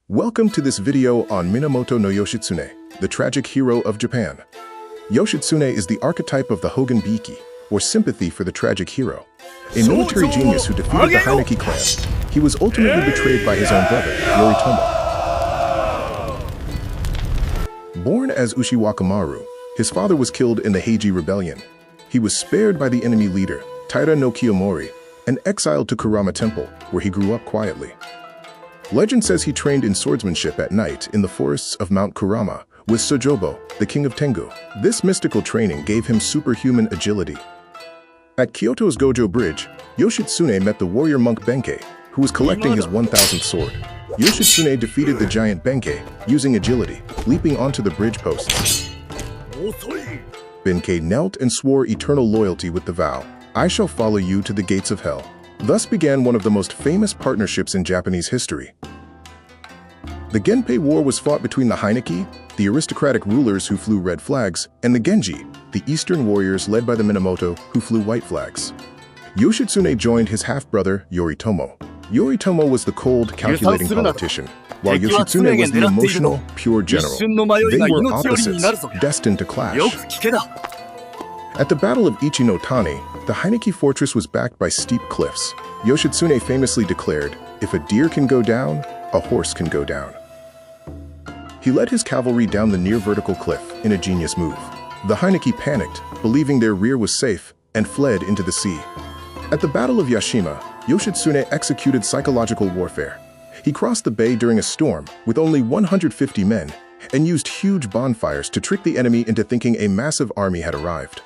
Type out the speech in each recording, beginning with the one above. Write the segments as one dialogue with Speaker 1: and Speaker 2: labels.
Speaker 1: Welcome to this video on Minamoto no Yoshitsune, the tragic hero of Japan. Yoshitsune is the archetype of the Hogen Biki, or sympathy for the tragic hero. A military genius who defeated the Heineki clan, he was ultimately betrayed by his own brother, Yoritomo. Born as Ushiwakamaru, his father was killed in the Heiji Rebellion. He was spared by the enemy leader, Taira no Kiyomori, and exiled to Kurama Temple, where he grew up quietly. Legend says he trained in swordsmanship at night in the forests of Mount Kurama with Sojobo, the king of Tengu. This mystical training gave him superhuman agility. At Kyoto's Gojo Bridge, Yoshitsune met the warrior monk Benkei, who was collecting his 1,000th sword. Yoshitsune defeated the giant Benkei using agility, leaping onto the bridge posts. Benkei knelt and swore eternal loyalty with the vow, "I shall follow you to the gates of hell." Thus began one of the most famous partnerships in Japanese history. The Genpei War was fought between the Heineki, the aristocratic rulers who flew red flags, and the Genji, the eastern warriors led by the Minamoto who flew white flags. Yoshitsune joined his half-brother, Yoritomo. Yoritomo was the cold, calculating politician, while Yoshitsune was the emotional, pure general. They were opposites, destined to clash. At the Battle of Ichinotani, the Heineki fortress was backed by steep cliffs. Yoshitsune famously declared, "If a deer can go down, a horse can go down." He led his cavalry down the near-vertical cliff in a genius move. The Heineki panicked, believing their rear was safe, and fled into the sea. At the Battle of Yashima, Yoshitsune executed psychological warfare. He crossed the bay during a storm with only 150 men and used huge bonfires to trick the enemy into thinking a massive army had arrived.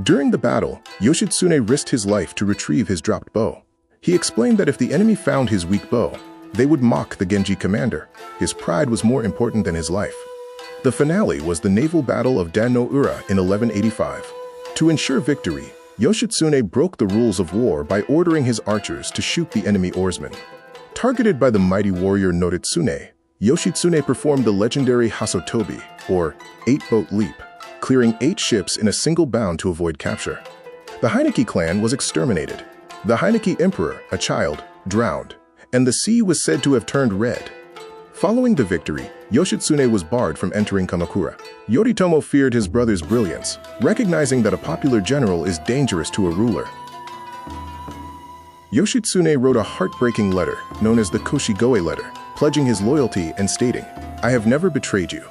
Speaker 1: During the battle, Yoshitsune risked his life to retrieve his dropped bow. He explained that if the enemy found his weak bow, they would mock the Genji commander. His pride was more important than his life. The finale was the naval battle of Dan no Ura in 1185. To ensure victory, Yoshitsune broke the rules of war by ordering his archers to shoot the enemy oarsmen. Targeted by the mighty warrior Noritsune, Yoshitsune performed the legendary Hasotobi, or 8-boat leap, clearing 8 ships in a single bound to avoid capture. The Heineki clan was exterminated. The Heineki emperor, a child, drowned, and the sea was said to have turned red. Following the victory, Yoshitsune was barred from entering Kamakura. Yoritomo feared his brother's brilliance, recognizing that a popular general is dangerous to a ruler. Yoshitsune wrote a heartbreaking letter, known as the Koshigoe letter, pledging his loyalty and stating, "I have never betrayed you.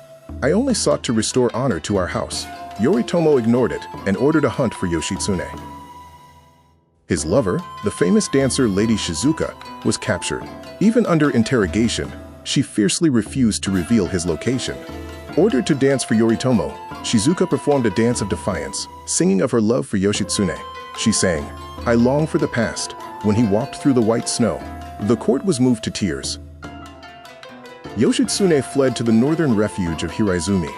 Speaker 1: I only sought to restore honor to our house." Yoritomo ignored it and ordered a hunt for Yoshitsune. His lover, the famous dancer Lady Shizuka, was captured. Even under interrogation, she fiercely refused to reveal his location. Ordered to dance for Yoritomo, Shizuka performed a dance of defiance, singing of her love for Yoshitsune. She sang, "I long for the past," when he walked through the white snow. The court was moved to tears. Yoshitsune fled to the northern refuge of Hiraizumi.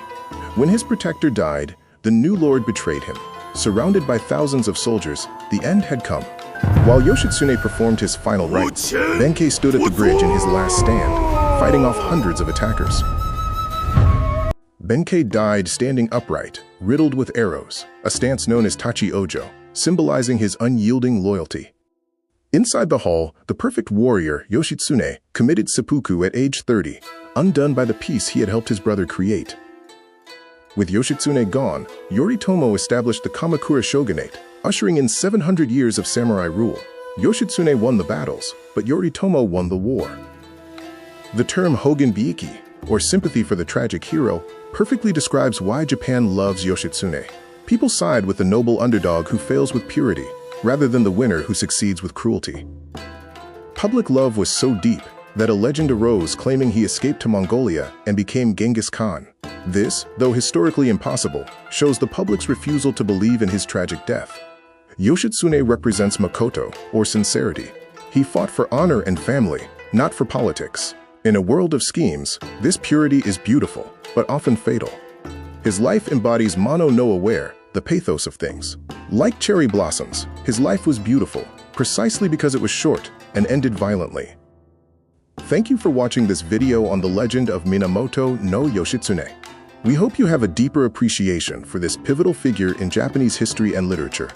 Speaker 1: When his protector died, the new lord betrayed him. Surrounded by thousands of soldiers, the end had come. While Yoshitsune performed his final rites, Benkei stood at the bridge in his last stand, fighting off hundreds of attackers. Benkei died standing upright, riddled with arrows, a stance known as Tachi Ojo, symbolizing his unyielding loyalty. Inside the hall, the perfect warrior, Yoshitsune, committed seppuku at age 30, undone by the peace he had helped his brother create. With Yoshitsune gone, Yoritomo established the Kamakura shogunate, ushering in 700 years of samurai rule. Yoshitsune won the battles, but Yoritomo won the war. The term Hogen Biki, or sympathy for the tragic hero, perfectly describes why Japan loves Yoshitsune. People side with the noble underdog who fails with purity, rather than the winner who succeeds with cruelty. Public love was so deep that a legend arose claiming he escaped to Mongolia and became Genghis Khan. This, though historically impossible, shows the public's refusal to believe in his tragic death. Yoshitsune represents Makoto, or sincerity. He fought for honor and family, not for politics. In a world of schemes, this purity is beautiful, but often fatal. His life embodies mano no aware, the pathos of things. Like cherry blossoms, his life was beautiful, precisely because it was short and ended violently. Thank you for watching this video on the legend of Minamoto no Yoshitsune. We hope you have a deeper appreciation for this pivotal figure in Japanese history and literature.